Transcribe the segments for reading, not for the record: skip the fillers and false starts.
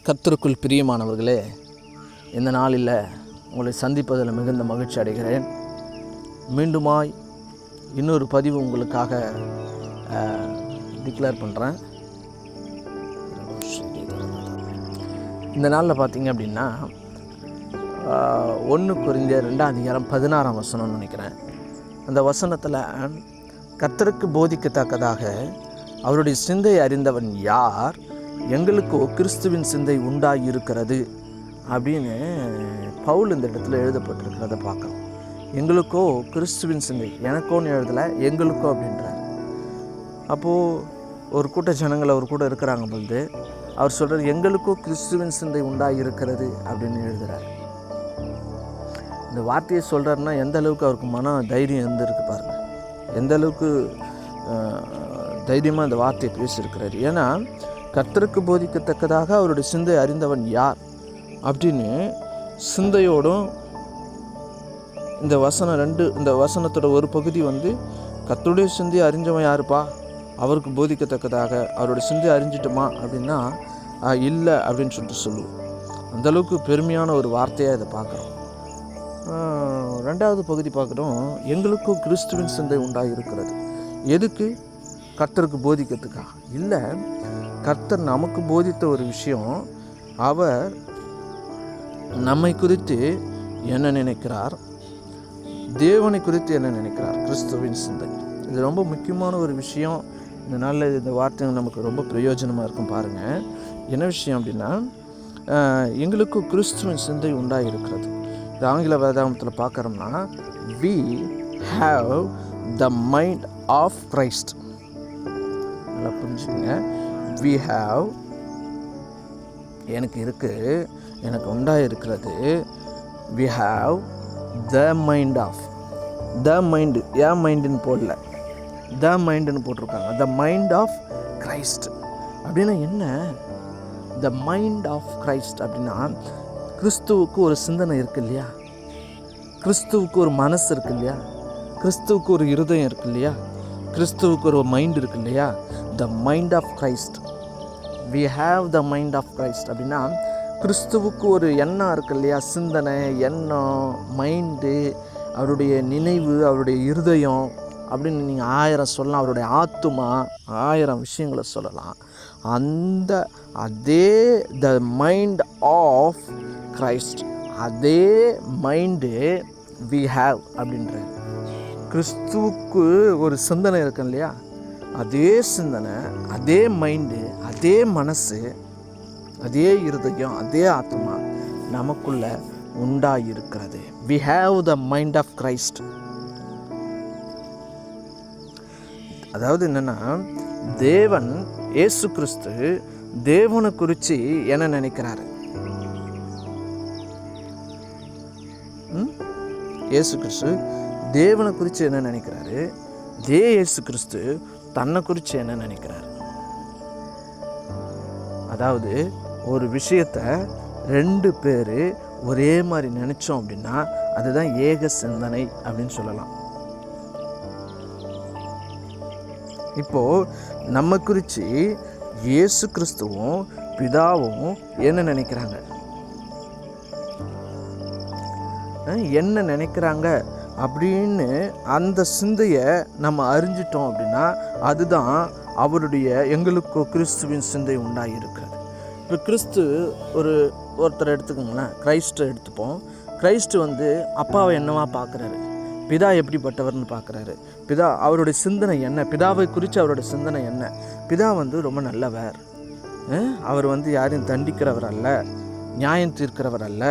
கர்த்தருக்குள் பிரியமானவர்களே, இந்த நாளில் உங்களை சந்திப்பதில் மிகுந்த மகிழ்ச்சி அடைகிறேன். மீண்டுமாய் இன்னொரு பதிவு உங்களுக்காக டிக்ளேர் பண்ணுறேன். இந்த நாளில் பார்த்தீங்க அப்படின்னா 1 கொரிந்தியர் 2:16 நினைக்கிறேன். அந்த வசனத்தில் கர்த்தருக்கு போதிக்கத்தக்கதாக அவருடைய சிந்தை அறிந்தவன் யார், எங்களுக்கோ கிறிஸ்துவின் சிந்தை உண்டாயிருக்கிறது அப்படின்னு பவுல் இந்த இடத்துல எழுதப்பட்டிருக்கிறத பார்க்குறோம். எங்களுக்கோ கிறிஸ்துவின் சிந்தை, எனக்கோன்னு எழுதலை, எங்களுக்கோ அப்படின்றார். அப்போது ஒரு கூட்ட ஜனங்கள் அவர் கூட இருக்கிறாங்க பொழுது அவர் சொல்கிறார், எங்களுக்கோ கிறிஸ்துவின் சிந்தை உண்டாயிருக்கிறது அப்படின்னு எழுதுகிறார். இந்த வார்த்தையை சொல்கிறாருன்னா எந்த அளவுக்கு அவருக்கு மன தைரியம் இருந்திருக்கு பாருங்கள், எந்த அளவுக்கு தைரியமாக இந்த வார்த்தையை பேசியிருக்கிறார். ஏன்னா கர்த்தருக்கு போதிக்கத்தக்கதாக அவருடைய சிந்தை அறிந்தவன் யார் அப்படின்னு சிந்தையோடும் இந்த வசனத்தோட ஒரு பகுதி கர்த்தருடைய சிந்தை அறிஞ்சவன் யாருப்பா, அவருக்கு போதிக்கத்தக்கதாக அவருடைய சிந்தை அறிஞ்சிட்டோமா அப்படின்னா இல்லை அப்படின்னு சொல்லுவோம். அந்தளவுக்கு பெருமையான ஒரு வார்த்தையாக இதை பார்க்குறோம். 2வது பகுதி பார்க்குறோம், எங்களுக்கும் கிறிஸ்துவின் சிந்தை உண்டாயிருக்கிறது. எதுக்கு? கர்த்தருக்கு போதிக்கிறதுக்காக இல்லை. கர்த்தர் நமக்கு போதித்த ஒரு விஷயம், அவர் நம்மை குறித்து என்ன நினைக்கிறார், தேவனை குறித்து என்ன நினைக்கிறார், கிறிஸ்துவின் சிந்தை. இது ரொம்ப முக்கியமான ஒரு விஷயம். இந்த நாளில் இந்த வார்த்தை நமக்கு ரொம்ப பிரயோஜனமாக இருக்கும். பாருங்கள், என்ன விஷயம் அப்படின்னா, எங்களுக்கும் கிறிஸ்துவின் சிந்தை உண்டாயிருக்கிறது. இது ஆங்கில வேதாகமத்தில் பார்க்குறோம்னா, we have the mind of Christ. நல்லா புரிஞ்சுக்கங்க. we have, எனக்கு இருக்குது, எனக்கு உண்டாயிருக்கிறது. we have the mind of, the mind, ஏன் மைண்டுன்னு போடல, the mindன்னு போட்டிருக்காங்க. the mind of Christ அப்படின்னா என்ன? the mind of Christ அப்படின்னா கிறிஸ்துவுக்கு ஒரு சிந்தனை இருக்கு இல்லையா, கிறிஸ்துவுக்கு ஒரு மனசு இருக்கு இல்லையா, கிறிஸ்துவுக்கு ஒரு இருதயம் இருக்கு இல்லையா, கிறிஸ்துவுக்கு ஒரு மைண்ட் இருக்கு இல்லையா. The mind of Christ, we have the mind of Christ அப்படின்னா கிறிஸ்துவுக்கு ஒரு எண்ணம் இருக்கு இல்லையா, சிந்தனை, எண்ணம், மைண்டு, அவருடைய நினைவு, அவருடைய இருதயம் அப்படின்னு நீங்கள் 1000 சொல்லலாம். அவருடைய ஆத்துமா, 1000 விஷயங்களை சொல்லலாம். அதே த மைண்ட் ஆஃப் கிரைஸ்ட், அதே மைண்டு வி ஹாவ் அப்படின்ற கிறிஸ்துவுக்கு ஒரு சிந்தனை இருக்கு இல்லையா, அதே சிந்தனை, அதே மைண்டு, அதே மனசு, அதே இருதயம், அதே ஆத்மா நமக்குள்ள உண்டாயிருக்கிறது. we have the mind of Christ. அதாவது என்னன்னா, தேவன், இயேசு கிறிஸ்து தேவனை குறித்து என்ன நினைக்கிறாரு? இயேசு கிறிஸ்து தேவனை குறித்து என்ன நினைக்கிறாரு? இயேசு கிறிஸ்து தன்னை குறித்து என்ன நினைக்கிறாரு? அதாவது ஒரு விஷயத்தை 2 பேர் ஒரே மாதிரி நினைச்சோம் அப்படின்னா அதுதான் ஏக சிந்தனை அப்படின்னு சொல்லலாம். இப்போ நம்ம குறித்து இயேசு கிறிஸ்துவும் பிதாவும் என்ன நினைக்கிறாங்க, என்ன நினைக்கிறாங்க அப்படின்னு அந்த சிந்தையை நம்ம அறிஞ்சிட்டோம் அப்படின்னா அதுதான் அவருடைய எங்களுக்கோ கிறிஸ்துவின் சிந்தை உண்டாயிருக்கிறது. இப்போ கிறிஸ்து ஒருத்தர் எடுத்துக்கோங்களேன், கிரைஸ்டை எடுத்துப்போம். கிரைஸ்து அப்பாவை என்னவா பார்க்குறாரு, பிதா எப்படிப்பட்டவர்னு பார்க்குறாரு. பிதா அவருடைய சிந்தனை என்ன, பிதாவை குறித்து அவருடைய சிந்தனை என்ன? பிதா ரொம்ப நல்லவர், அவர் யாரையும் தண்டிக்கிறவர் அல்ல, நியாயம் தீர்க்கிறவர் அல்ல.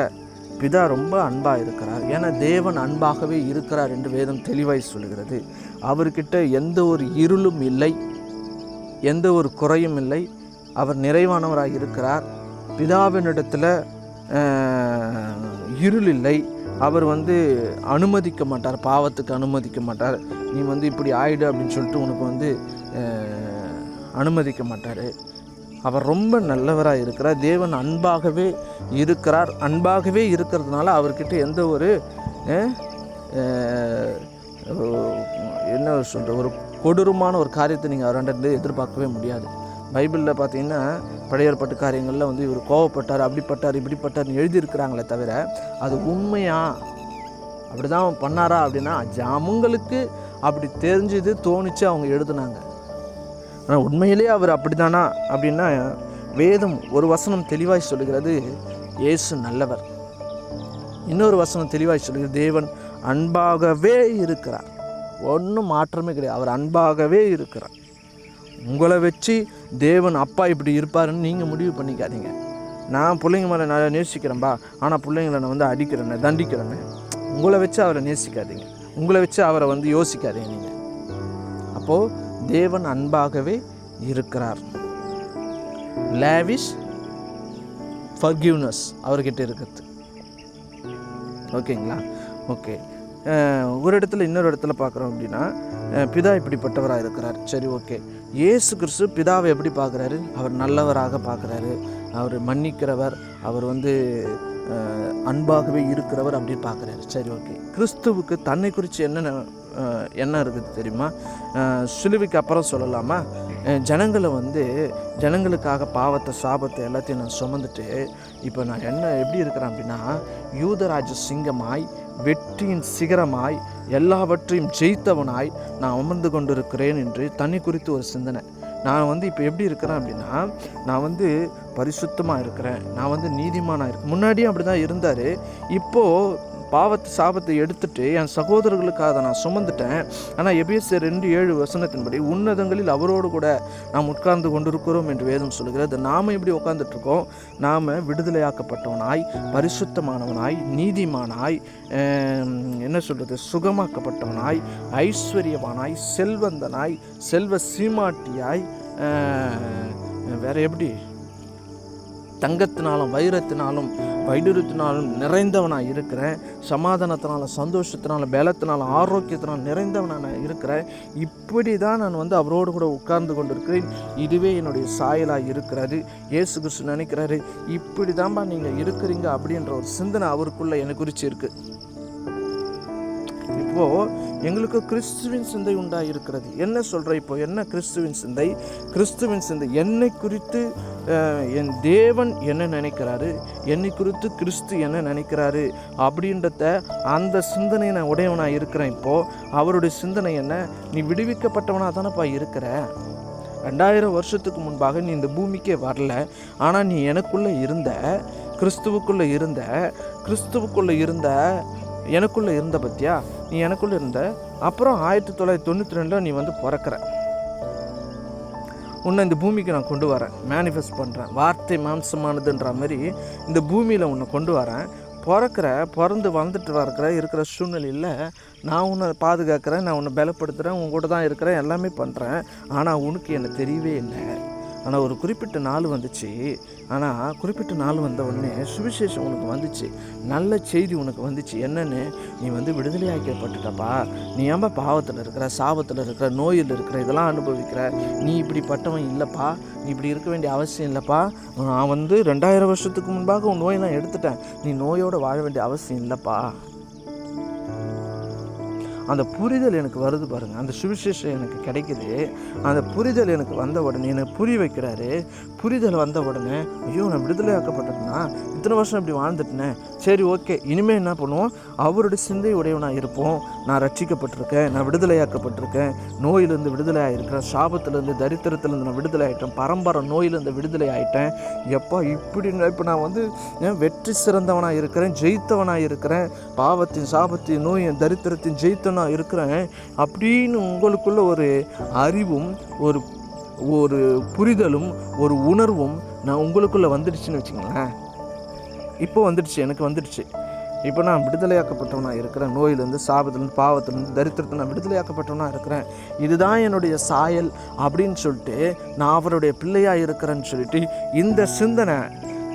பிதா ரொம்ப அன்பாக இருக்கிறார். ஏன்னா தேவன் அன்பாகவே இருக்கிறார் என்று வேதம் தெளிவாய் சொல்கிறது. அவர்கிட்ட எந்த ஒரு இருளும் இல்லை, எந்த ஒரு குறையும் இல்லை. அவர் நிறைவானவராக இருக்கிறார். பிதாவினிடத்தில் இருள் இல்லை. அவர் அனுமதிக்க மாட்டார், பாவத்துக்கு அனுமதிக்க மாட்டார். நீ இப்படி ஆயிடு அப்படின்னு சொல்லிட்டு உனக்கு அனுமதிக்க மாட்டார். அவர் ரொம்ப நல்லவராக இருக்கிறார். தேவன் அன்பாகவே இருக்கிறார். அன்பாகவே இருக்கிறதுனால அவர்கிட்ட எந்த ஒரு என்ன சொல்கிற ஒரு கொடூரமான ஒரு காரியத்தை நீங்கள் அவர்கிட்ட எதிர்பார்க்கவே முடியாது. பைபிளில் பார்த்தீங்கன்னா பழைய ஏற்பாட்டு காரியங்களில் வந்து இவர் கோவப்பட்டார், அப்படிப்பட்டார், இப்படிப்பட்டார்னு எழுதியிருக்கிறாங்களே தவிர அது உண்மையா அப்படி தான் பண்ணாரா அப்படின்னா அவங்களுக்கு அப்படி தெரிஞ்சது தோணிச்சு அவங்க எழுதுனாங்க. ஆனால் உண்மையிலே அவர் அப்படி தானா அப்படின்னா வேதம் ஒரு வசனம் தெளிவாய் சொல்லுகிறது, இயேசு நல்லவர். இன்னொரு வசனம் தெளிவாய் சொல்லுகிறது, தேவன் அன்பாகவே இருக்கிறார். ஒன்றும் மாற்றமே கிடையாது, அவர் அன்பாகவே இருக்கிறார். உங்களை வச்சு தேவன் அப்பா இப்படி இருப்பாருன்னு நீங்கள் முடிவு பண்ணிக்காதீங்க. நான் பிள்ளைங்க மேலே நான் நேசிக்கிறேன்பா, ஆனால் பிள்ளைங்களை நான் வந்து அடிக்கிறேன்னு தண்டிக்கிறேன்னு உங்களை வச்சு அவரை நேசிக்காதீங்க, உங்களை வச்சு அவரை வந்து யோசிக்காதீங்க நீங்கள். அப்போது தேவன் அன்பாகவே இருக்கிறார். லேவிஷ் ஃபர்கிவ்னஸ் அவர்கிட்ட இருக்கிறது. ஓகேங்களா? ஓகே. ஒரு இடத்துல இன்னொரு இடத்துல பார்க்குறோம் அப்படின்னா பிதா இப்படிப்பட்டவராக இருக்கிறார். சரி, ஓகே. இயேசு கிறிஸ்து பிதாவை எப்படி பார்க்குறாரு? அவர் நல்லவராக பார்க்குறாரு, அவர் மன்னிக்கிறவர், அவர் வந்து அன்பாகவே இருக்கிறவர் அப்படி பார்க்குறாரு. சரி, ஓகே. கிறிஸ்துவுக்கு தன்னை குறித்து என்ன இருக்குது தெரியுமா? சிலுவைக்கு அப்புறம் சொல்லலாமா, ஜனங்களுக்காக பாவத்தை சாபத்தை எல்லாத்தையும் நான் சுமந்துட்டு இப்போ நான் எப்படி இருக்கிறேன் அப்படின்னா யூதராஜ சிங்கமாய் வெற்றியின் சிகரமாய் எல்லாவற்றையும் ஜெயித்தவனாய் நான் அமர்ந்து கொண்டிருக்கிறேன் என்று தன்னை குறித்து ஒரு சிந்தனை. நான் இப்போ எப்படி இருக்கிறேன் அப்படின்னா நான் பரிசுத்தமாக இருக்கிறேன், நான் நீதிமானாக இருக்கேன். முன்னாடியும் அப்படி தான் இருந்தார். இப்போது பாவத்தை சாபத்தை எடுத்துட்டு என் சகோதரர்களுக்காக நான் சுமந்துட்டேன். ஆனால் எபேசியர் 2:7 உன்னதங்களில் அவரோடு கூட நாம் உட்கார்ந்து கொண்டிருக்கிறோம் என்று வேதம் சொல்கிறது. நாம் எப்படி உட்கார்ந்துட்ருக்கோம்? நாம் விடுதலையாக்கப்பட்டவனாய், பரிசுத்தமானவனாய், நீதிமானாய், சுகமாக்கப்பட்டவனாய், ஐஸ்வர்யவானாய், செல்வந்தனாய், செல்வ சீமாட்டியாய், வேற எப்படி தங்கத்தினாலும் வைரத்தினாலும் வைடூரியத்தினாலும் நிறைந்தவனாக இருக்கிறேன். சமாதானத்தினாலும் சந்தோஷத்தினாலும் பலத்தினாலும் ஆரோக்கியத்தினாலும் நிறைந்தவனாக நான் இருக்கிறேன். இப்படி தான் நான் அவரோடு கூட உட்கார்ந்து கொண்டிருக்கிறேன். இதுவே என்னுடைய சாயலாக இருக்கிறாரு. இயேசு கிறிஸ்து நினைக்கிறாரு, இப்படி தான்பா நீங்கள் இருக்கிறீங்க அப்படின்ற ஒரு சிந்தனை அவருக்குள்ள எனக்கு குறித்து இருக்குது. இப்போது எங்களுக்கு கிறிஸ்துவின் சிந்தை உண்டாக இருக்கிறது. என்ன சொல்கிற? இப்போ என்ன கிறிஸ்துவின் சிந்தை? கிறிஸ்துவின் சிந்தை என்னை குறித்து என் தேவன் என்ன நினைக்கிறாரு, என்னை குறித்து கிறிஸ்து என்ன நினைக்கிறாரு அப்படின்றத அந்த சிந்தனையை நான் உடையவனாக இருக்கிறேன். இப்போது அவருடைய சிந்தனை என்ன? நீ விடுவிக்கப்பட்டவனாக தானேப்பா இருக்கிற. 2000 வருஷத்துக்கு முன்பாக நீ இந்த பூமிக்கே வரல, ஆனால் நீ எனக்குள்ளே இருந்த, கிறிஸ்துவுக்குள்ளே இருந்த எனக்குள்ளே இருந்த பத்தியா, நீ எனக்குள்ளே இருந்த. அப்புறம் 1992 நீ பிறக்கிற. உன்னை இந்த பூமிக்கு நான் கொண்டு வரேன், மேனிஃபெஸ்ட் பண்ணுறேன். வார்த்தை மாம்சமானதுன்ற மாதிரி இந்த பூமியில் உன்னை கொண்டு வரேன். பிறந்து வந்துட்டு இருக்கிற சூழ்நிலையில் நான் உன்னை பாதுகாக்கிறேன், நான் உன்னை பலப்படுத்துகிறேன், உன் கூட தான் இருக்கிறேன், எல்லாமே பண்ணுறேன். ஆனால் உனக்கு என்ன தெரியவே இல்லை. ஆனால் ஒரு குறிப்பிட்ட நாள் வந்துச்சு. ஆனால் குறிப்பிட்ட நாள் வந்த உடனே சுவிசேஷம் உனக்கு வந்துச்சு, நல்ல செய்தி உனக்கு வந்துச்சு. என்னென்னு? நீ விடுதலையாக்கப்பட்டுட்டப்பா. நீ ஏன்பா பாவத்தில் இருக்கிற, சாபத்தில் இருக்கிற, நோயில் இருக்கிற, இதெல்லாம் அனுபவிக்கிற. நீ இப்படிப்பட்டவன் இல்லைப்பா, நீ இப்படி இருக்க வேண்டிய அவசியம் இல்லைப்பா. நான் 2000 வருஷத்துக்கு முன்பாக உன் நோயெல்லாம் எடுத்துட்டேன், நீ நோயோடு வாழ வேண்டிய அவசியம் இல்லைப்பா. அந்த புரிதல் எனக்கு வருது பாருங்கள். அந்த சுவிசேஷம் எனக்கு கிடைக்குது. அந்த புரிதல் எனக்கு வந்த உடனே எனக்கு புரிய வைக்கிறாரு. புரிதல் வந்த உடனே ஐயோ நான் விடுதலையாக்கப்பட்டதுன்னா இத்தனை வருஷம் இப்படி வாழ்ந்துட்டேன். சரி, ஓகே. இனிமேல் என்ன பண்ணுவோம்? அவருடைய சிந்தை உடையவனாக இருப்போம். நான் ரட்சிக்கப்பட்டிருக்கேன், நான் விடுதலையாக்கப்பட்டிருக்கேன், நோயிலிருந்து விடுதலை ஆகிருக்கிறேன், சாபத்திலேருந்து தரித்திரத்திலேருந்து நான் விடுதலை ஆகிட்டேன், பரம்பரை நோயிலிருந்து விடுதலை ஆகிட்டேன். எப்போ இப்படி இப்போ நான் வெற்றி சிறந்தவனாக இருக்கிறேன், ஜெயித்தவனாக இருக்கிறேன், பாவத்தின் சாபத்தின் நோயின் தரித்திரத்தின் ஜெயித்தவனாக இருக்கிறேன் அப்படின்னு உங்களுக்குள்ள ஒரு அறிவும் ஒரு புரிதலும் ஒரு உணர்வும் நான் உங்களுக்குள்ளே வந்துடுச்சுன்னு வச்சுங்களேன். இப்போ வந்துடுச்சு, எனக்கு வந்துடுச்சு. இப்போ நான் விடுதலையாக்கப்பட்டவனாக இருக்கிறேன், நோயிலேருந்து சாபத்திலேருந்து பாவத்திலேருந்து தரித்திரத்தை நான் விடுதலையாக்கப்பட்டவனாக இருக்கிறேன். இதுதான் என்னுடைய சாயல் அப்படின்னு சொல்லிட்டு நான் அவருடைய பிள்ளையாக இருக்கிறேன்னு சொல்லிட்டு இந்த சிந்தனை,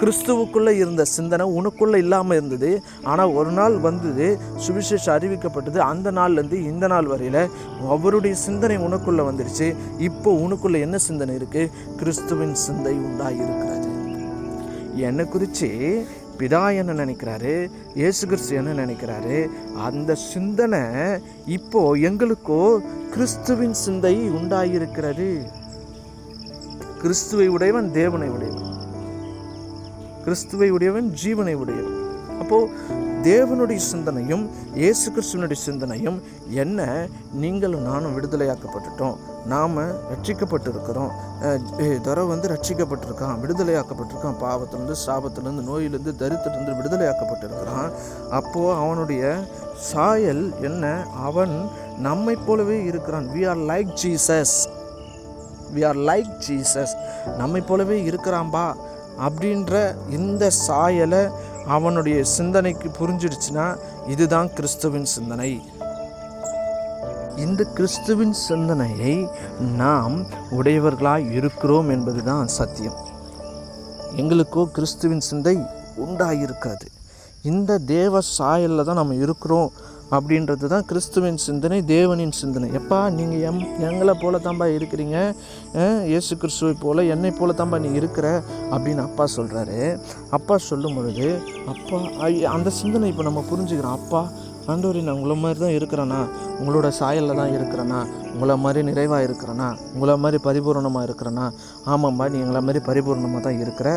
கிறிஸ்துவுக்குள்ளே இருந்த சிந்தனை உனக்குள்ளே இல்லாமல் இருந்தது. ஆனால் ஒரு நாள் வந்தது, சுவிசேஷம் அறிவிக்கப்பட்டது. அந்த நாள்லேருந்து இந்த நாள் வரையில் அவருடைய சிந்தனை உனக்குள்ளே வந்துடுச்சு. இப்போ உனக்குள்ளே என்ன சிந்தனை இருக்குது? கிறிஸ்துவின் சிந்தை உண்டாகி இருக்கிறது. என்னை குறித்து பிதா என்ன நினைக்கிறாரு, இயேசு கிறிஸ்து என்ன நினைக்கிறாரு, அந்த சிந்தனை இப்போ எங்களுக்கோ கிறிஸ்துவின் சிந்தை உண்டாகியிருக்கிறது. கிறிஸ்துவை உடையவன் தேவனை உடையவன், கிறிஸ்துவை உடையவன் ஜீவனை உடையவன். அப்போது தேவனுடைய சிந்தனையும் இயேசு கிறிஸ்துவனுடைய சிந்தனையும் என்ன, நீங்களும் நானும் விடுதலையாக்கப்பட்டுட்டோம், நாம் ரட்சிக்கப்பட்டிருக்கிறோம், ரட்சிக்கப்பட்டிருக்கான், விடுதலையாக்கப்பட்டிருக்கான், பாவத்திலிருந்து சாபத்திலிருந்து நோயிலிருந்து தரித்திலிருந்து விடுதலையாக்கப்பட்டிருக்கிறான். அப்போது அவனுடைய சாயல் என்ன, அவன் நம்மை போலவே இருக்கிறான். we are like Jesus, நம்மை போலவே இருக்கிறான்பா அப்படின்ற இந்த சாயலை அவனுடைய சிந்தனைக்கு புரிஞ்சிடுச்சுன்னா இதுதான் கிறிஸ்துவின் சிந்தனை. இந்த கிறிஸ்துவின் சிந்தனையை நாம் உடையவர்களாய் இருக்கிறோம் என்பதுதான் சத்தியம். எங்களுக்கோ கிறிஸ்துவின் சிந்தை உண்டாயிருக்காது. இந்த தேவ சாயலில் தான் நம்ம இருக்கிறோம் அப்படின்றது தான் கிறிஸ்துவின் சிந்தனை, தேவனின் சிந்தனை. எப்பா நீங்கள் எங்களை போல தான்பா இருக்கிறீங்க, இயேசு கிறிஸ்துவை போல என்னை போல தான்பா நீ இருக்கிற அப்படின்னு அப்பா சொல்கிறாரு. அப்பா சொல்லும் பொழுது அப்பா அந்த சிந்தனை இப்போ நம்ம புரிஞ்சுக்கிறோம். அப்பா ஆண்டவரே, நான் உங்களை மாதிரி தான் இருக்கிறேன்னா, உங்களோட சாயலில் தான் இருக்கிறேன்னா, உங்களை மாதிரி நிறைவாக இருக்கிறேன்னா, உங்களை மாதிரி பரிபூர்ணமாக இருக்கிறேன்னா, ஆமாம்மா நீ எங்களை மாதிரி பரிபூர்ணமாக தான் இருக்கிற,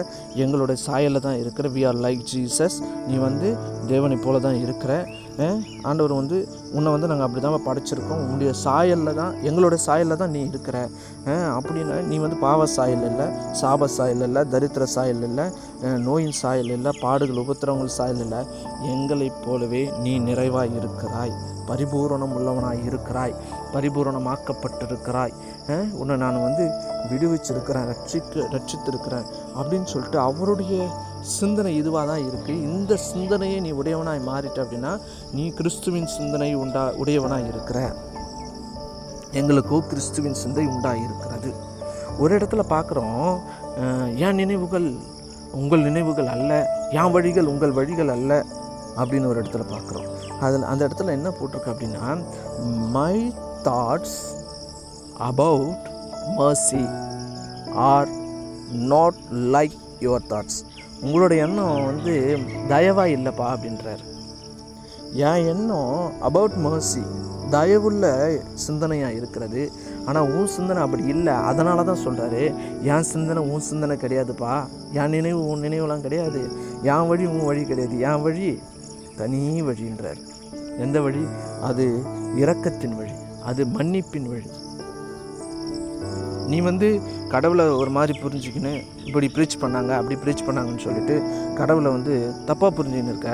எங்களோட சாயலில் தான் இருக்கிற, we are like Jesus, நீ தேவனை போல தான் இருக்கிற, ஆண்டவர் உன்னை நாங்கள் அப்படி தான் படைச்சிருக்கோம், உன்னுடைய சாயலில் தான், எங்களோட சாயலில் தான் நீ இருக்கிற அப்படின்னா, நீ பாவ சாயல் இல்லை, சாப சாயல் இல்லை, தரித்திர சாயல் இல்லை, நோயின் சாயல் இல்லை, பாடுகள் உபத்திரவங்கள் சாயல் இல்லை, எங்களைப் போலவே நீ நிறைவாக இருக்கிறாய், பரிபூரணம் உள்ளவனாய் இருக்கிறாய், பரிபூரணமாக்கப்பட்டிருக்கிறாய், உன்னை நான் விடுவிச்சிருக்கிறேன், ரட்சித்திருக்கிறேன் அப்படின்னு சொல்லிட்டு அவருடைய சிந்தனை இதுவாக தான் இருக்குது. இந்த சிந்தனையை நீ உடையவனாய் மாறிட்ட அப்படின்னா நீ கிறிஸ்துவின் சிந்தனை உடையவனாய் இருக்கிற. எங்களுக்கோ கிறிஸ்துவின் சிந்தை உண்டாயிருக்கிறது. ஒரு இடத்துல பார்க்குறோம், என் நினைவுகள் உங்கள் நினைவுகள் அல்ல, என் வழிகள் உங்கள் வழிகள் அல்ல அப்படின்னு ஒரு இடத்துல பார்க்குறோம். அதில் அந்த இடத்துல என்ன போட்டிருக்கு அப்படின்னா, my thoughts about mercy are not like your thoughts. உங்களோட எண்ணம் தயவாக இல்லைப்பா அப்படின்றார். என் எண்ணம் அபவுட் மர்சி, தயவுள்ள சிந்தனையாக இருக்கிறது, ஆனால் உன் சிந்தனை அப்படி இல்லை. அதனால தான் சொல்கிறாரு, என் சிந்தனை உன் சிந்தனை கிடையாதுப்பா, என் நினைவு உன் நினைவுலாம் கிடையாது, என் வழி உன் வழி கிடையாது, என் வழி தனி வழின்றார். எந்த வழி? அது இரக்கத்தின் வழி, அது மன்னிப்பின் வழி. நீ கடவுளை ஒரு மாதிரி புரிஞ்சுக்கின்னு இப்படி ப்ரீச் பண்ணாங்க அப்படி ப்ரீச் பண்ணாங்கன்னு சொல்லிட்டு கடவுளை தப்பாக புரிஞ்சுன்னு இருக்க.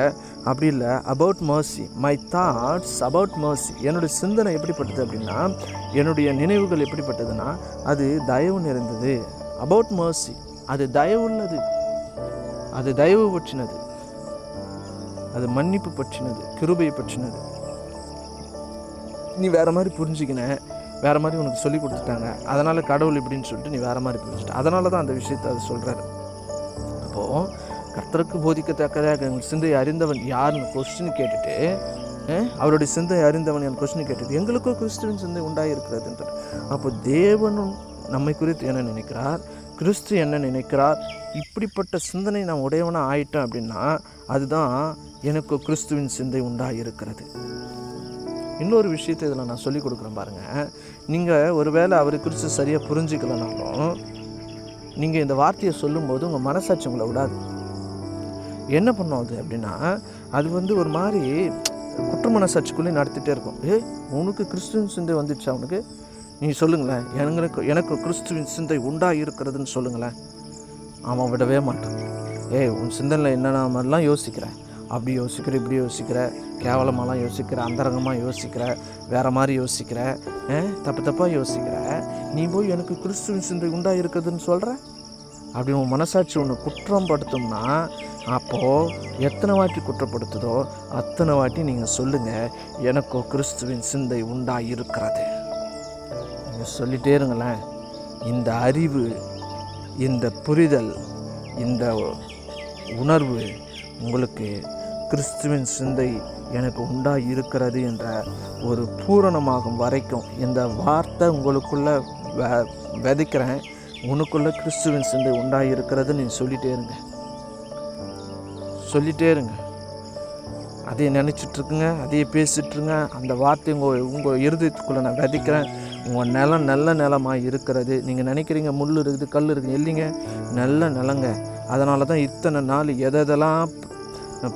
அப்படி இல்லை. About mercy, my thoughts about mercy, என்னுடைய சிந்தனை எப்படிப்பட்டது அப்படின்னா, என்னுடைய நினைவுகள் எப்படிப்பட்டதுன்னா அது தயவு நிறைந்தது. அபவுட் மர்சி, அது தயவுள்ளது, அது தயவு பற்றினது, அது மன்னிப்பு பற்றினது, கிருபை பற்றினது. நீ வேறு மாதிரி புரிஞ்சுக்கின, வேறு மாதிரி உனக்கு சொல்லி கொடுத்துட்டாங்க, அதனால் கடவுள் இப்படின்னு சொல்லிட்டு நீ வேறு மாதிரி புரிஞ்சுட்ட. அதனால தான் அந்த விஷயத்தை அது சொல்கிறாரு. அப்போது கர்த்தருக்கு போதிக்கத்தக்கதாக எங்கள் சிந்தையை அறிந்தவன் யாருன்னு கொஸ்டின் கேட்டுட்டு, அவருடைய சிந்தையை அறிந்தவன் என் கொஸ்டின் கேட்டுட்டு, எங்களுக்கோ கிறிஸ்துவின் சிந்தை உண்டாயிருக்கிறதுன்றது. அப்போ தேவனும் நம்மை குறித்து என்ன நினைக்கிறார், கிறிஸ்து என்ன நினைக்கிறார், இப்படிப்பட்ட சிந்தனை நான் உடையவனாக ஆயிட்டேன் அப்படின்னா அதுதான் எனக்கு கிறிஸ்துவின் சிந்தை உண்டாயிருக்கிறது. இன்னொரு விஷயத்தை இதில் நான் சொல்லிக் கொடுக்குறேன் பாருங்கள். நீங்கள் ஒருவேளை அவரை குறித்து சரியாக புரிஞ்சிக்கலனாலும் நீங்கள் இந்த வார்த்தையை சொல்லும்போது உங்கள் மனசாட்சி உங்களை விடாது. என்ன பண்ணும் அது அப்படின்னா, அது ஒரு மாதிரி குற்ற மனசாட்சிக்குள்ளே நடத்திட்டே இருக்கும். உனக்கு கிறிஸ்துவின் சிந்தை வந்துடுச்சா, அவனுக்கு நீ சொல்லுங்களேன், எனக்கு கிறிஸ்துவின் சிந்தை உண்டாயிருக்கிறதுன்னு சொல்லுங்களேன். அவன் விடவே மாட்டான். உன் சிந்தனையில் என்னென்ன மாதிரிலாம் யோசிக்கிறேன், அப்படி யோசிக்கிற, இப்படி யோசிக்கிற, கேவலமாலாம் யோசிக்கிற, அந்தரங்கமாக யோசிக்கிற, வேறு மாதிரி யோசிக்கிற, தப்பாக யோசிக்கிற, நீ போய் எனக்கு கிறிஸ்துவின் சிந்தை உண்டாயிருக்குதுன்னு சொல்கிற. அப்படி உன் மனசாட்சி ஒன்று குற்றம் படுத்தும்னா அப்போது எத்தனை வாட்டி குற்றப்படுத்துதோ அத்தனை வாட்டி நீங்கள் சொல்லுங்கள், எனக்கோ கிறிஸ்துவின் சிந்தை உண்டாயிருக்கிறது. நீங்கள் சொல்லிட்டே இருங்களேன். இந்த அறிவு, இந்த புரிதல், இந்த உணர்வு உங்களுக்கு கிறிஸ்துவின் சிந்தை எனக்கு உண்டாயிருக்கிறது என்ற ஒரு பூரணமாகும் வரைக்கும் இந்த வார்த்தை உங்களுக்குள்ளே விதைக்கிறேன், உனக்குள்ளே கிறிஸ்துவின் சிந்தை உண்டாயிருக்கிறதுன்னு நீ சொல்லிகிட்டே இருங்க. அதையே நினச்சிட்ருக்குங்க, அதையே பேசிகிட்ருங்க. அந்த வார்த்தை உங்கள் இருதயத்துக்குள்ளே நான் விதைக்கிறேன், உங்கள் நிலம் நல்ல நிலமாக இருக்கிறது. நீங்கள் நினைக்கிறீங்க முள் இருக்குது, கல் இருக்குது, இல்லைங்க, நல்ல நிலங்க. அதனால தான் இத்தனை நாள் எதெல்லாம்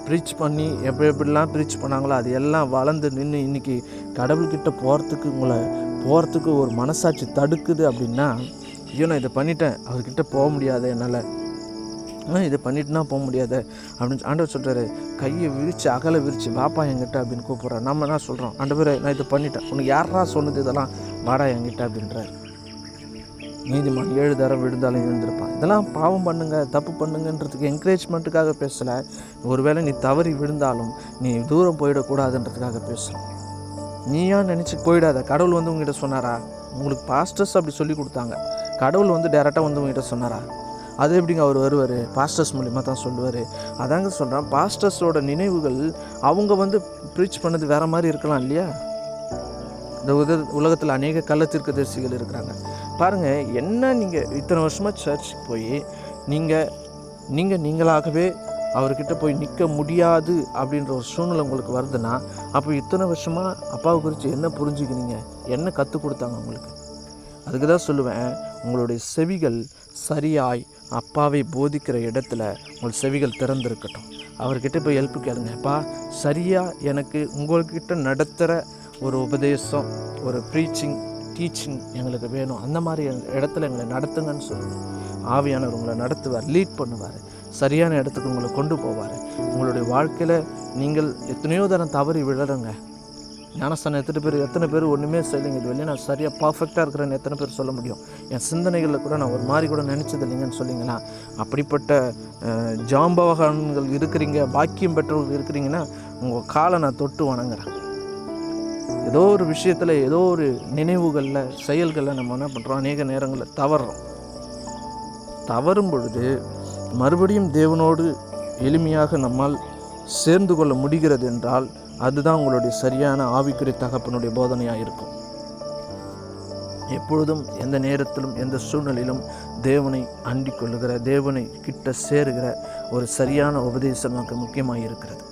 ப்ரீச் பண்ணி எப்படிலாம் ப்ரீச் பண்ணாங்களோ அது எல்லாம் வளர்ந்து நின்று இன்றைக்கி கடவுள்கிட்ட போகிறதுக்கு ஒரு மனசாட்சி தடுக்குது. அப்படின்னா, ஐயோ நான் இதை பண்ணிட்டேன், அவர்கிட்ட போக முடியாது, என்னால் இதை பண்ணிட்டுனா போக முடியாது அப்படின்னு ஆண்டவர் சொல்கிறாரு. கையை விரித்து அகலை விரித்து வாப்பா என்கிட்ட அப்படின்னு கூப்பிட்றாரு. நம்ம என்ன சொல்கிறோம்? ஆண்டவரே நான் இதை பண்ணிட்டேன், உனக்கு யாரா சொன்னது இதெல்லாம், வாடா என்கிட்ட அப்படின்றார். நீதிமான் 7 தரம் விழுந்தாலும் எழுந்திருப்பான். இதெல்லாம் பாவம் பண்ணுங்க, தப்பு பண்ணுங்கன்றதுக்கு என்கரேஜ்மெண்ட்டுக்காக பேசலை. ஒருவேளை நீ தவறி விழுந்தாலும் நீ தூரம் போயிடக்கூடாதுன்றதுக்காக பேசுகிறோம். நீயா நினச்சி போயிடாத. கடவுள் வந்து உங்ககிட்ட சொன்னாரா? உங்களுக்கு பாஸ்டர்ஸ் அப்படி சொல்லி கொடுத்தாங்க. கடவுள் வந்து டேரெக்டாக வந்து உங்ககிட்ட சொன்னாரா? அது எப்படிங்க அவர் வருவார்? பாஸ்டர்ஸ் மூலிமா தான் சொல்லுவார். அதாங்க சொல்கிறேன், பாஸ்டர்ஸோட நினைவுகள் அவங்க வந்து ப்ரீச் பண்ணது வேறு மாதிரி இருக்கலாம் இல்லையா? இந்த உலகத்தில் அநேக கள்ளத்தீர்க்கதரிசிகள் இருக்கிறாங்க பாருங்கள். என்ன நீங்கள் இத்தனை வருஷமாக சர்ச்சுக்கு போய் நீங்களாகவே அவர்கிட்ட போய் நிற்க முடியாது அப்படின்ற ஒரு சூழ்நிலை உங்களுக்கு வருதுன்னா, அப்போ இத்தனை வருஷமாக அப்பாவை குறித்து என்ன புரிஞ்சுக்கினீங்க? என்ன கற்றுக் கொடுத்தாங்க உங்களுக்கு? அதுக்கு தான் சொல்லுவேன், உங்களுடைய செவிகள் சரியாய் அப்பாவை போதிக்கிற இடத்துல உங்கள் செவிகள் திறந்திருக்கட்டும். அவர்கிட்ட போய் ஹெல்ப் கேளுங்க. அப்பா, சரியாக எனக்கு உங்கள்கிட்ட நடத்துகிற ஒரு உபதேசம், ஒரு டீச்சிங் எங்களுக்கு வேணும். அந்த மாதிரி இடத்துல எங்களை நடத்துங்கன்னு சொல்லுங்கள். ஆவியானவர் உங்களை நடத்துவார், லீட் பண்ணுவார், சரியான இடத்துக்கு உங்களை கொண்டு போவார். உங்களுடைய வாழ்க்கையில் நீங்கள் எத்தனையோ தரம் தவறி விழறங்க. ஞானஸ்தானம் எத்தனை பேர் ஒன்றுமே செய்யலைங்க, இது வெளியே நான் சரியாக பர்ஃபெக்டாக இருக்கிறேன்னு எத்தனை பேர் சொல்ல முடியும்? என் சிந்தனைகளில் கூட நான் ஒரு மாதிரி கூட நினச்சது இல்லைங்கன்னு சொல்லிங்களா? அப்படிப்பட்ட ஜாம்பவான்கள் இருக்கிறீங்க, பாக்கியம் பெற்றவர்கள் இருக்கிறீங்கன்னா உங்கள் காலை நான் தொட்டு வணங்குறேன். ஏதோ ஒரு விஷயத்தில், ஏதோ ஒரு நினைவுகளில், செயல்களில் நம்ம என்ன பண்ணுறோம்? அநேக நேரங்களில் தவறும் பொழுது மறுபடியும் தேவனோடு எளிமையாக நம்மால் சேர்ந்து கொள்ள முடிகிறது என்றால் அதுதான் உங்களுடைய சரியான ஆவிக்குரிய தகப்பனுடைய போதனையாக இருக்கும். எப்பொழுதும், எந்த நேரத்திலும், எந்த சூழ்நிலையிலும் தேவனை அண்டிக் கொள்ளுகிற, தேவனை கிட்ட சேருகிற ஒரு சரியான உபதேசம் நமக்கு முக்கியமாக இருக்கிறது.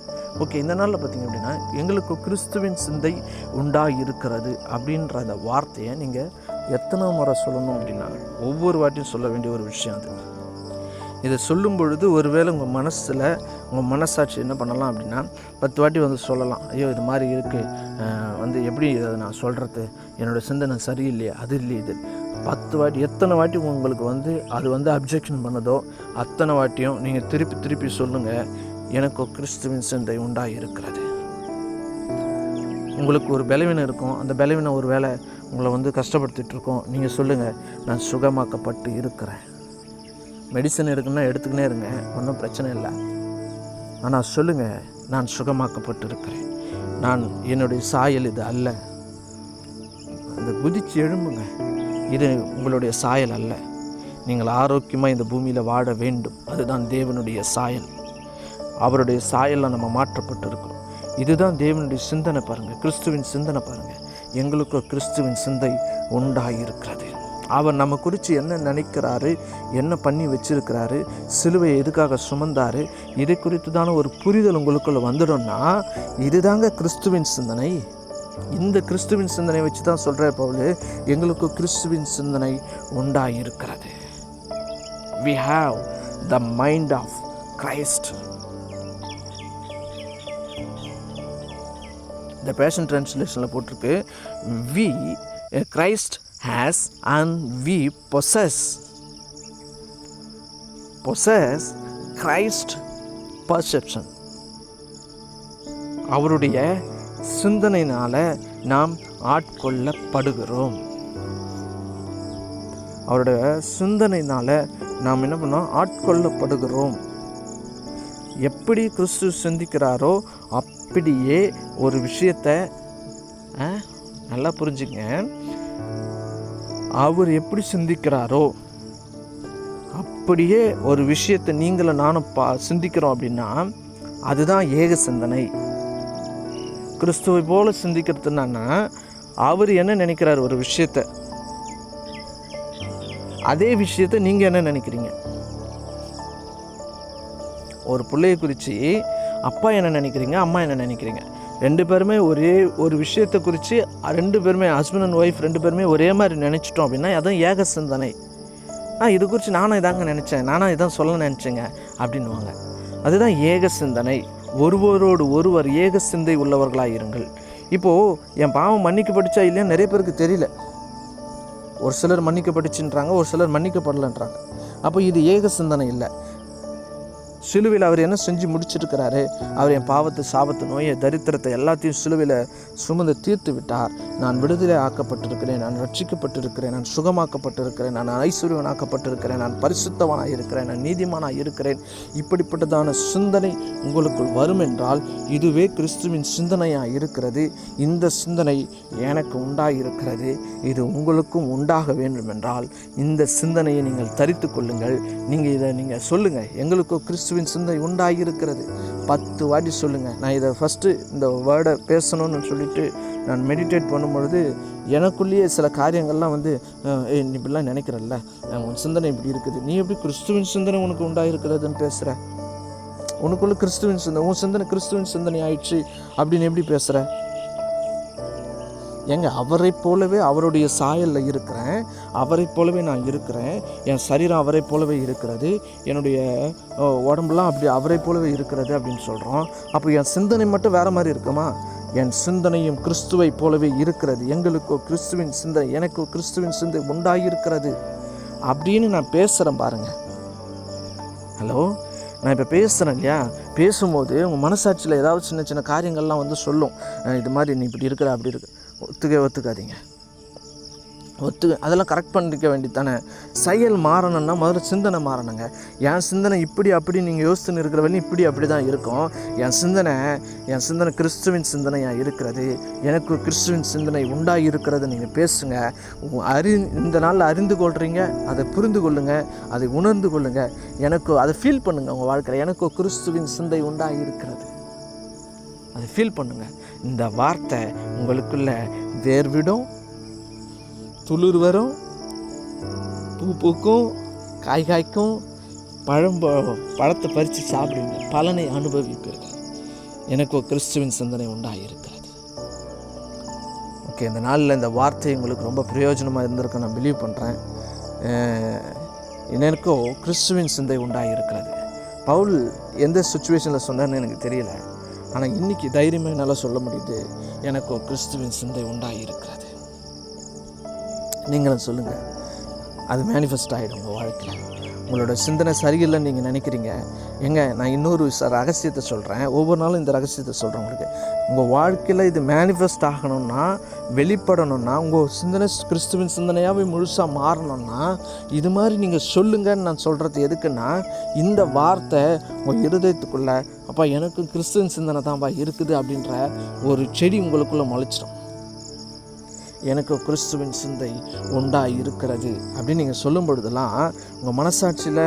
ஓகே, இந்த நாளில் பார்த்திங்க அப்படின்னா, எங்களுக்கு கிறிஸ்துவின் சிந்தை உண்டாயிருக்கிறது அப்படின்ற அந்த வார்த்தையை நீங்கள் எத்தனை முறை சொல்லணும் அப்படின்னா, ஒவ்வொரு வாட்டியும் சொல்ல வேண்டிய ஒரு விஷயம் அது. இதை சொல்லும் பொழுது ஒருவேளை உங்கள் மனசில், உங்கள் மனசாட்சி என்ன பண்ணலாம் அப்படின்னா, 10 வாட்டி வந்து சொல்லலாம். ஐயோ இது மாதிரி இருக்குது, எப்படி இதை நான் சொல்கிறது, என்னோடய சிந்தனை சரியில்லையே, அது இல்லையே, இது 10 வாட்டி, எத்தனை வாட்டி உங்களுக்கு அது அப்ஜெக்ஷன் பண்ணதோ அத்தனை வாட்டியும் நீங்கள் திருப்பி சொல்லுங்கள், எனக்கு கிறிஸ்துவின் சிந்தை உண்டாயிருக்கிறது. உங்களுக்கு ஒரு பலவீனம் இருக்கும், அந்த பலவீனம் ஒரு வேளை உங்களை கஷ்டப்படுத்திகிட்ருக்கோம். நீங்கள் சொல்லுங்கள், நான் சுகமாக்கப்பட்டு இருக்கிறேன். மெடிசன் எடுக்கணும்னா எடுத்துக்கினே இருங்க, ஒன்றும் பிரச்சனை இல்லை. ஆனால் சொல்லுங்கள், நான் சுகமாக்கப்பட்டு இருக்கிறேன், நான் என்னுடைய சாயல் இது அல்ல. அந்த குதிச்சு எழும்புங்க, இது உங்களுடைய சாயல் அல்ல. நீங்கள் ஆரோக்கியமாக இந்த பூமியில் வாழ வேண்டும், அதுதான் தேவனுடைய சாயல். அவருடைய சாயலில் நம்ம மாற்றப்பட்டு இருக்கிறோம். இதுதான் தேவனுடைய சிந்தனை. பாருங்கள், கிறிஸ்துவின் சிந்தனை பாருங்கள். எங்களுக்கு கிறிஸ்துவின் சிந்தை உண்டாயிருக்கிறது. அவர் நம்ம குறித்து என்ன நினைக்கிறாரு, என்ன பண்ணி வச்சிருக்கிறாரு, சிலுவை எதுக்காக சுமந்தாரு, இதை குறித்து தானே ஒரு புரிதல் உங்களுக்குள்ள வந்துடும்னா, இதுதாங்க கிறிஸ்துவின் சிந்தனை. இந்த கிறிஸ்துவின் சிந்தனை வச்சு தான் சொல்கிற பவுல், எங்களுக்கு கிறிஸ்துவின் சிந்தனை உண்டாயிருக்கிறது. We have the mind of Christ. இந்த பேஷன் டிரான்ஸ்லேஷனில் போட்டிருக்கு, we Christ has and we possess Christ perception. அவருடைய சிந்தனையினால நாம் ஆட்கொள்ளப்படுகிறோம். அவருடைய சிந்தனையினால நாம் என்ன பண்ணோம்? ஆட்கொள்ளப்படுகிறோம். எப்படி கிறிஸ்து சிந்திக்கிறாரோ அப்படியே ஒரு விஷயத்தை நல்லா புரிஞ்சுங்க. அவர் எப்படி சிந்திக்கிறாரோ அப்படியே ஒரு விஷயத்தை நீங்களும் நானும் சிந்திக்கிறோம் அப்படின்னா அதுதான் ஏக சிந்தனை. கிறிஸ்துவை போல சிந்திக்கிறதுனா அவர் என்ன நினைக்கிறார் ஒரு விஷயத்தை, அதே விஷயத்தை நீங்கள் என்ன நினைக்கிறீங்க? ஒரு பிள்ளையை குறித்து அப்பா என்ன நினைக்கிறீங்க, அம்மா என்ன நினைக்கிறீங்க? 2 பேருமே ஒரே ஒரு விஷயத்தை குறித்து 2 பேருமே ஹஸ்பண்ட் அண்ட் ஒய்ஃப் 2 பேருமே ஒரே மாதிரி நினச்சிட்டோம் அப்படின்னா அதுவும் ஏக சிந்தனை. இது குறித்து நானும் இதாங்க நினச்சேன், நானும் இதான் சொல்ல நினச்சேங்க அப்படின்வாங்க. அதுதான் ஏக சிந்தனை. ஒருவரோடு ஒருவர் ஏக சிந்தை உள்ளவர்களாக இருங்கள். இப்போது என் பாவம் மன்னிக்கப்பட்டுச்சா இல்லையா நிறைய பேருக்கு தெரியல. ஒரு சிலர் மன்னிக்கப்பட்டுச்சுன்றாங்க, ஒரு சிலர் மன்னிக்கப்படலைன்றாங்க. அப்போ இது ஏக சிந்தனை இல்லை. சிலுவையில் அவர் என்ன செஞ்சு முடிச்சிருக்கிறாரு? அவர் என் பாவத்தை, சாபத்தை, நோயை, தரித்திரத்தை எல்லாத்தையும் சிலுவையில் சுமந்து தீர்த்து விட்டார். நான் விடுதலை ஆக்கப்பட்டிருக்கிறேன், நான் ரட்சிக்கப்பட்டிருக்கிறேன், நான் சுகமாக்கப்பட்டிருக்கிறேன், நான் ஐஸ்வர்யவனாக்கப்பட்டிருக்கிறேன், நான் பரிசுத்தவனாக இருக்கிறேன், நான் நீதிமானாக இருக்கிறேன். இப்படிப்பட்டதான சிந்தனை உங்களுக்குள் வரும் என்றால் இதுவே கிறிஸ்துவின் சிந்தனையாக இருக்கிறது. இந்த சிந்தனை எனக்கு உண்டாயிருக்கிறது, இது உங்களுக்கும் உண்டாக வேண்டும் என்றால் இந்த சிந்தனையை நீங்கள் தரித்து கொள்ளுங்கள். நீங்கள் சொல்லுங்கள், எங்களுக்கோ கிறிஸ்துவின் சிந்தை உண்டாகியிருக்கிறது. 10 வாட்டி சொல்லுங்கள். நான் இதை ஃபஸ்ட்டு இந்த வேர்டை பேசணும்னு சொல்லிட்டு நான் மெடிடேட் பண்ணும்பொழுது எனக்குள்ளேயே சில காரியங்கள்லாம் வந்து நீ இப்படிலாம் நினைக்கிறல்ல, உன் சிந்தனை இப்படி இருக்குது, நீ எப்படி கிறிஸ்துவின் சிந்தனை உனக்கு உண்டாகிருக்கிறதுன்னு பேசுகிற? உனக்குள்ள கிறிஸ்துவின் சிந்தனை, உன் சிந்தனை கிறிஸ்துவின் சிந்தனை ஆயிடுச்சு அப்படின்னு எப்படி பேசுகிற? ஏங்க, அவரை போலவே அவருடைய சாயலில் இருக்கிறேன், அவரை போலவே நான் இருக்கிறேன், என் சரீரம் அவரை போலவே இருக்கிறது, என்னுடைய உடம்புலாம் அப்படி அவரை போலவே இருக்கிறது அப்படின்னு சொல்கிறோம். அப்போ என் சிந்தனை மட்டும் வேறு மாதிரி இருக்குமா? என் சிந்தனையும் கிறிஸ்துவை போலவே இருக்கிறது. எங்களுக்கோ கிறிஸ்துவின் சிந்தனை, எனக்கோ கிறிஸ்துவின் சிந்தை உண்டாகியிருக்கிறது அப்படின்னு நான் பேசுகிறேன் பாருங்கள். ஹலோ, நான் இப்போ பேசுகிறேன் இல்லையா? பேசும்போது உங்கள் மனசாட்சியில் ஏதாவது சின்ன சின்ன காரியங்கள்லாம் வந்து சொல்லும், இது மாதிரி நீ இப்படி இருக்கிற அப்படி இருக்கு. ஒத்துக்காதீங்க, அதெல்லாம் கரெக்ட் பண்ணிக்க வேண்டியது தானே. செயல் மாறணும்னா முதல்ல சிந்தனை மாறணுங்க. என் சிந்தனை இப்படி அப்படி நீங்கள் யோசித்துன்னு இருக்கிற வரையும் இப்படி அப்படி தான் இருக்கும். என் சிந்தனை கிறிஸ்துவின் சிந்தனையாக இருக்கிறது, எனக்கு கிறிஸ்துவின் சிந்தனை உண்டாகி இருக்கிறது. நீங்கள் பேசுங்க. இந்த நாளில் அறிந்து கொள்கிறீங்க, அதை புரிந்து கொள்ளுங்கள், அதை உணர்ந்து கொள்ளுங்கள். எனக்கு அதை ஃபீல் பண்ணுங்கள். உங்கள் வாழ்க்கையில் எனக்கு கிறிஸ்துவின் சிந்தை உண்டாகி இருக்கிறது, அதை ஃபீல் பண்ணுங்கள். இந்த வார்த்தை உங்களுக்குள்ள வேர்விடும், துளிர் வரும், பூ பூக்கும், காய் காய்க்கும், பழத்தை பறித்து சாப்பிடுங்க, பலனை அனுபவிப்பீர்கள். எனக்கோ கிறிஸ்துவின் சிந்தனை உண்டாகியிருக்கிறது. ஓகே, இந்த நாளில் இந்த வார்த்தை உங்களுக்கு ரொம்ப பிரயோஜனமாக இருந்திருக்கும் நான் பிலீவ் பண்ணுறேன். எனக்கோ கிறிஸ்துவின் சிந்தை உண்டாகியிருக்கிறது. பவுல் எந்த சுச்சுவேஷனில் சொன்னார்னு எனக்கு தெரியல, ஆனால் இன்றைக்கி தைரியமாக என்னால் சொல்ல முடியுது, எனக்கோ கிறிஸ்துவின் சிந்தை உண்டாகியிருக்கிறது. நீங்களும் சொல்லுங்கள், அது மேனிஃபெஸ்ட் ஆகிடும் உங்கள் வாழ்க்கையில். உங்களோட சிந்தனை சரியில்லைன்னு நீங்கள் நினைக்கிறீங்க. நான் இன்னொரு ரகசியத்தை சொல்கிறேன், ஒவ்வொரு நாளும் இந்த ரகசியத்தை சொல்கிறேன் உங்களுக்கு. உங்கள் வாழ்க்கையில் இது மேனிஃபெஸ்ட் ஆகணும்னா, வெளிப்படணும்னா, உங்கள் சிந்தனை கிறிஸ்துவின் சிந்தனையாகவே முழுசாக மாறணும்னா இது மாதிரி நீங்கள் சொல்லுங்கன்னு நான் சொல்கிறது எதுக்குன்னா, இந்த வார்த்தை உங்கள் இருதயத்துக்குள்ளே அப்பா எனக்கும் கிறிஸ்துவின் சிந்தனை தான்ப்பா இருக்குது அப்படின்ற ஒரு செடி உங்களுக்குள்ளே முளைச்சிடும். எனக்கு கிறிஸ்துவின் சிந்தை உண்டாக இருக்கிறது அப்படின்னு நீங்கள் சொல்லும் பொழுதெல்லாம் உங்கள் மனசாட்சியில்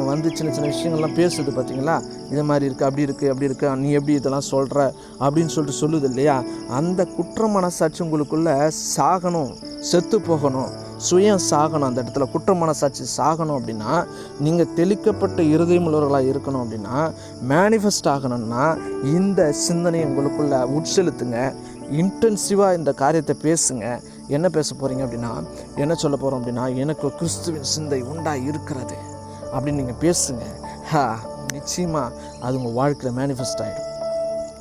வந்து சின்ன சின்ன விஷயங்கள்லாம் பேசுது பார்த்தீங்களா, இது மாதிரி இருக்குது, அப்படி இருக்குது, அப்படி இருக்குது, நீ எப்படி இதெல்லாம் சொல்கிற அப்படின்னு சொல்லிட்டு சொல்லுது இல்லையா? அந்த குற்ற மனசாட்சி உங்களுக்குள்ளே சாகணும், செத்து போகணும், சுயம் சாகணும். அந்த இடத்துல குற்ற மனசாட்சி சாகணும் அப்படின்னா, நீங்கள் தெளிக்கப்பட்ட இருதயம் உள்ளவர்களாக இருக்கணும் அப்படின்னா, மேனிஃபெஸ்ட் ஆகணும்னா இந்த சிந்தனையை உங்களுக்குள்ளே உட்செலுத்துங்க. இன்டென்சிவாக இந்த காரியத்தை பேசுங்க. என்ன பேச போகிறீங்க அப்படின்னா, என்ன சொல்ல போகிறோம் அப்படின்னா, எனக்கு கிறிஸ்துவின் சிந்தை உண்டாக இருக்கிறது அப்படின்னு நீங்கள் பேசுங்க. நிச்சயமாக அது உங்கள் வாழ்க்கையில் மேனிஃபெஸ்ட் ஆகிடும்.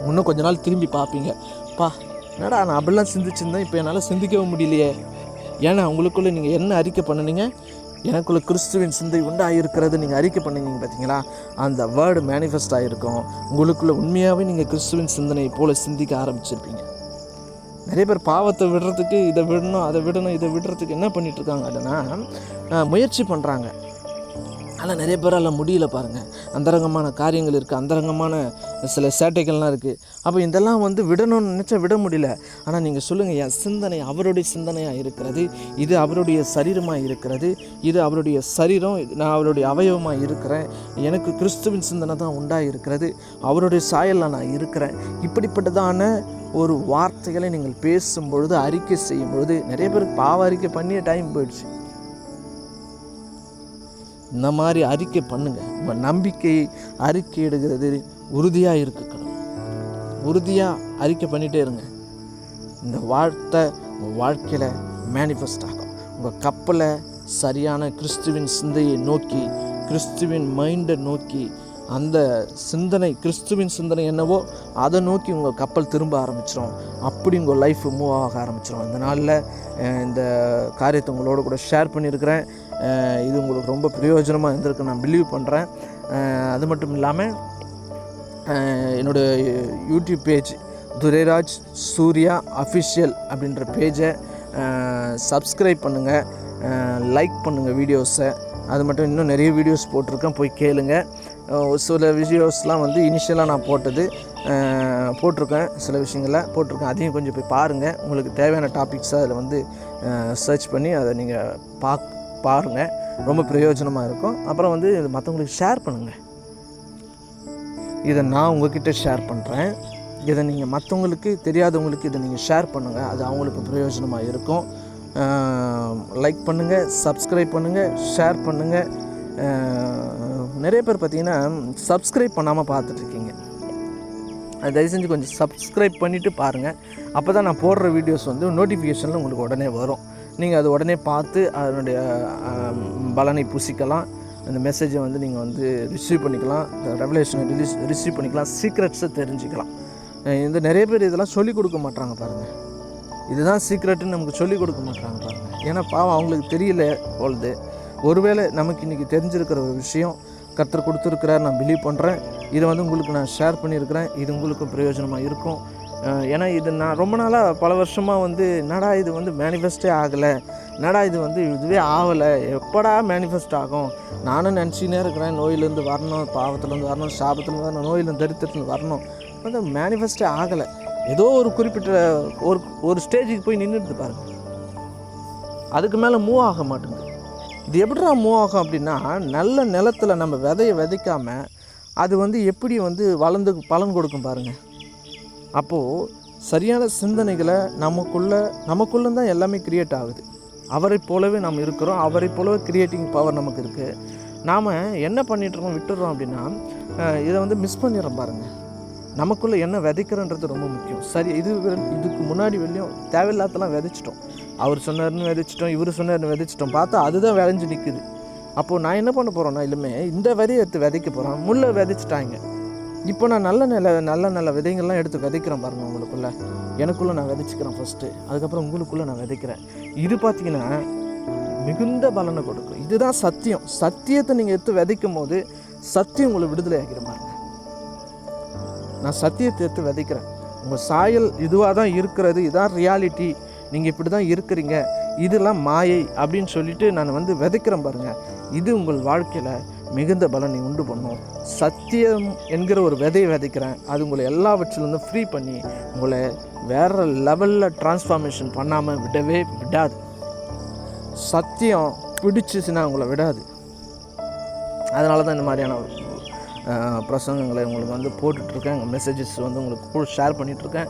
இன்னும் கொஞ்ச நாள் திரும்பி பார்ப்பீங்க, என்னடா நான் அப்படிலாம் சிந்திச்சிருந்தேன், இப்போ என்னால் சிந்திக்கவும் முடியலையே. ஏன்னா உங்களுக்குள்ளே நீங்கள் என்ன அறிக்கை பண்ணினீங்க, எனக்குள்ளே கிறிஸ்துவின் சிந்தை உண்டாக இருக்கிறது நீங்கள் அறிக்கை பண்ணிங்க பார்த்தீங்களா, அந்த வேர்டு மேனிஃபெஸ்ட் ஆகிருக்கும். உங்களுக்குள்ளே உண்மையாகவே நீங்கள் கிறிஸ்துவின் சிந்தனை போல் சிந்திக்க ஆரம்பிச்சிருப்பீங்க. நிறைய பேர் பாவத்தை விடுறதுக்கு இதை விடணும், அதை விடணும், இதை விடுறதுக்கு என்ன பண்ணிகிட்ருக்காங்க அப்படின்னா முயற்சி பண்ணுறாங்க. ஆனால் நிறைய பேரால் முடியல பாருங்கள். அந்தரங்கமான காரியங்கள் இருக்குது, அந்தரங்கமான சில சேட்டைகள்லாம் இருக்குது. அப்போ இதெல்லாம் வந்து விடணும்னு நினச்சா விட முடியல. ஆனால் நீங்கள் சொல்லுங்கள், என் சிந்தனை அவருடைய சிந்தனையாக இருக்கிறது, இது அவருடைய சரீரமாக இருக்கிறது, இது அவருடைய சரீரம், நான் அவருடைய அவயவமாக இருக்கிறேன், எனக்கு கிறிஸ்துவின் சிந்தனை தான் உண்டாக இருக்கிறது, அவருடைய சாயலில் நான் இருக்கிறேன். இப்படிப்பட்டதான ஒரு வார்த்தைகளை நீங்கள் பேசும்பொழுது, அறிக்கை செய்யும் பொழுது, நிறைய பேருக்கு பாவ அறிக்கை பண்ணிய டைம் போயிடுச்சு. இந்த மாதிரி அறிக்கை பண்ணுங்க. உங்கள் நம்பிக்கையை அறிக்கையிடுகிறது உறுதியாக இருக்கணும். உறுதியாக அறிக்கை பண்ணிகிட்டே இருங்க. இந்த வார்த்தை உங்கள் வாழ்க்கையில் மேனிஃபெஸ்ட் ஆகும். உங்கள் கப்பலை சரியான கிறிஸ்துவின் சிந்தையை நோக்கி, கிறிஸ்துவின் மைண்டை நோக்கி, அந்த சிந்தனை கிறிஸ்துவின் சிந்தனை என்னவோ அதை நோக்கி உங்கள் கப்பல் திரும்ப ஆரம்பிச்சிடும். அப்படி உங்கள் லைஃப் மூவ் ஆக ஆரம்பிச்சிடும். இந்த நாளில் இந்த காரியத்தை உங்களோட கூட ஷேர் பண்ணியிருக்கிறேன். இது உங்களுக்கு ரொம்ப பிரயோஜனமாக இருந்திருக்கு நான் பிலீவ் பண்ணுறேன். அது மட்டும் இல்லாமல் என்னோடய YouTube page Durairaj Surya official அப்படின்ற பேஜை சப்ஸ்கிரைப் பண்ணுங்கள், லைக் பண்ணுங்கள் வீடியோஸை. அது மட்டும் இன்னும் நிறைய வீடியோஸ் போட்டிருக்கேன், போய் கேளுங்க. சில வீடியோஸ்லாம் வந்து இனிஷியலாக நான் போட்டிருக்கேன், சில விஷயங்களை போட்டிருக்கேன். அதையும் கொஞ்சம் போய் பாருங்கள். உங்களுக்கு தேவையான டாபிக்ஸை அதில் வந்து சர்ச் பண்ணி அதை நீங்கள் பாருங்கள். ரொம்ப பிரயோஜனமாக இருக்கும். அப்புறம் வந்து இது மற்றவங்களுக்கு ஷேர் பண்ணுங்கள். இதை நான் உங்கள்கிட்ட ஷேர் பண்ணுறேன். இதை நீங்கள் மற்றவங்களுக்கு தெரியாதவங்களுக்கு இதை நீங்கள் ஷேர் பண்ணுங்கள். அது அவங்களுக்கு பிரயோஜனமாக இருக்கும். லைக் பண்ணுங்கள், சப்ஸ்கிரைப் பண்ணுங்கள், ஷேர் பண்ணுங்கள். நிறைய பேர் பார்த்திங்கன்னா சப்ஸ்கிரைப் பண்ணாமல் பார்த்துட்ருக்கீங்க. அது தயவு செஞ்சு கொஞ்சம் சப்ஸ்கிரைப் பண்ணிவிட்டு பாருங்கள். அப்போ தான் நான் போடுற வீடியோஸ் வந்து நோட்டிஃபிகேஷனில் உங்களுக்கு உடனே வரும். நீங்கள் அது உடனே பார்த்து அதனுடைய பலனை புசிக்கலாம். அந்த மெசேஜை வந்து நீங்கள் வந்து ரிசீவ் பண்ணிக்கலாம், ரெவலேஷனை ரிசீவ் பண்ணிக்கலாம், சீக்ரெட்ஸை தெரிஞ்சுக்கலாம். இந்த நிறைய பேர் இதெல்லாம் சொல்லிக் கொடுக்க மாட்டாங்க பாருங்கள். இதுதான் சீக்ரெட்டுன்னு நமக்கு சொல்லிக் கொடுக்க மாட்டாங்க பாருங்கள். ஏன்னா பாவம் அவங்களுக்கு தெரியல போலுது. ஒருவேளை நமக்கு இன்றைக்கி தெரிஞ்சிருக்கிற ஒரு விஷயம் கர்த்தர் கொடுத்துருக்கிறார், நான் பிலீவ் பண்ணுறேன். இதை வந்து உங்களுக்கு நான் ஷேர் பண்ணியிருக்கிறேன். இது உங்களுக்கும் பிரயோஜனமாக இருக்கும். ஏன்னா இது நான் ரொம்ப நாளாக பல வருஷமாக வந்து என்னடா இது வந்து மேனிஃபெஸ்டே ஆகலை, என்னடா இது வந்து இதுவே ஆகலை, எப்படா மேனிஃபெஸ்ட் ஆகும், நானும் நினச்சினே இருக்கிறேன். நோயிலேருந்து வரணும், பாவத்துலேருந்து வரணும், சாபத்துலேருந்து வரணும், நோயிலேருந்து தரித்திரத்துலேருந்து வரணும், வந்து மேனிஃபெஸ்டே ஆகலை. ஏதோ ஒரு குறிப்பிட்ட ஒரு ஸ்டேஜுக்கு போய் நின்றுட்டு பாருங்கள். அதுக்கு மேலே மூவ் ஆக மாட்டேங்குது. இது எப்படிடா மூவ் ஆகும் அப்படின்னா, நல்ல நிலத்தில் நம்ம விதையை விதைக்காமல் அது வந்து எப்படி வந்து வளர்ந்து பலன் கொடுக்கும் பாருங்கள். அப்போது சரியான சிந்தனைகளை நமக்குள்ளே தான் எல்லாமே க்ரியேட் ஆகுது. அவரை போலவே நாம் இருக்கிறோம். அவரை போலவே க்ரியேட்டிங் பவர் நமக்கு இருக்குது. நாம் என்ன பண்ணிட்டுருக்கோம், விட்டுடுறோம் அப்படின்னா இதை வந்து மிஸ் பண்ணிடுறோம் பாருங்கள். நமக்குள்ளே என்ன விதைக்கிறன்றது ரொம்ப முக்கியம். சரி, இதுக்கு முன்னாடி வெளியும் தேவையில்லாதெல்லாம் விதைச்சிட்டோம். அவர் சொன்னார்னு விதைச்சிட்டோம், இவர் சொன்னார்னு விதைச்சிட்டோம். பார்த்தா அதுதான் விளைஞ்சு நிற்குது. அப்போது நான் என்ன பண்ண போகிறேன்னா, இல்லைமே இந்த விதையை எடுத்து விதைக்க போகிறேன். முள்ளை விதைச்சிட்டாங்க. இப்போ நான் நல்ல விதைகள்லாம் எடுத்து விதைக்கிறேன் பாருங்கள். உங்களுக்குள்ளே எனக்குள்ளே நான் விதைச்சிக்கிறேன் ஃபஸ்ட்டு. அதுக்கப்புறம் உங்களுக்குள்ளே நான் விதைக்கிறேன். இது பார்த்திங்கன்னா மிகுந்த பலனை கொடுக்கும். இதுதான் சத்தியம். சத்தியத்தை நீங்கள் எடுத்து விதைக்கும் போது சத்தியம் உங்களை விடுதலை ஆகிற பாருங்க. நான் சத்தியத்தை எடுத்து விதைக்கிறேன். உங்கள் சாயல் இதுவாக தான் இருக்கிறது, இதான் ரியாலிட்டி, நீங்கள் இப்படி தான் இருக்கிறீங்க, இதெல்லாம் மாயை அப்படின்னு சொல்லிட்டு நான் வந்து விதைக்கிறேன் பாருங்கள். இது உங்கள் வாழ்க்கையில் மிகுந்த பலனை உண்டு பண்ணும். சத்தியம் என்கிற ஒரு விதையை விதைக்கிறேன். அது உங்களை எல்லாவற்றிலிருந்து ஃப்ரீ பண்ணி உங்களை வேறு லெவலில் டிரான்ஸ்ஃபார்மேஷன் பண்ணாமல் விடவே விடாது. சத்தியம் பிடிச்சிச்சுன்னா உங்களை விடாது. அதனால தான் இந்த மாதிரியான பிரசங்கங்களை உங்களுக்கு வந்து போட்டுட்ருக்கேன். மெசேஜஸ் வந்து உங்களுக்கு கூட ஷேர் பண்ணிகிட்ருக்கேன்.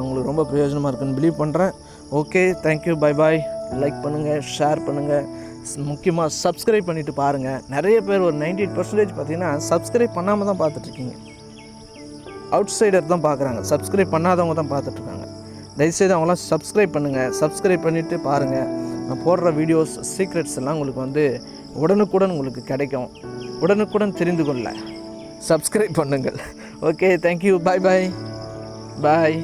உங்களுக்கு ரொம்ப பிரயோஜனமாக இருக்குன்னு பிலீவ் பண்ணுறேன். Okay, thank you, bye bye. Like பண்ணுங்கள், ஷேர் பண்ணுங்கள், முக்கியமாக சப்ஸ்கிரைப் பண்ணிவிட்டு பாருங்கள். நிறைய பேர் ஒரு 98% பார்த்திங்கன்னா சப்ஸ்கிரைப் பண்ணாமல் தான் பார்த்துட்ருக்கீங்க. அவுட் சைடர் தான் பார்க்குறாங்க, சப்ஸ்கிரைப் பண்ணாதவங்க தான் பார்த்துட்ருக்காங்க. தயவுசெய்து அவங்களாம் சப்ஸ்கிரைப் பண்ணுங்கள். சப்ஸ்கிரைப் பண்ணிவிட்டு பாருங்கள். நான் போடுற வீடியோஸ் சீக்ரெட்ஸ் எல்லாம் உங்களுக்கு வந்து உடனுக்குடன் உங்களுக்கு கிடைக்கும். உடனுக்குடன் தெரிந்து கொள்ள சப்ஸ்கிரைப் பண்ணுங்கள். ஓகே, தேங்க்யூ, பாய் பாய் பாய்.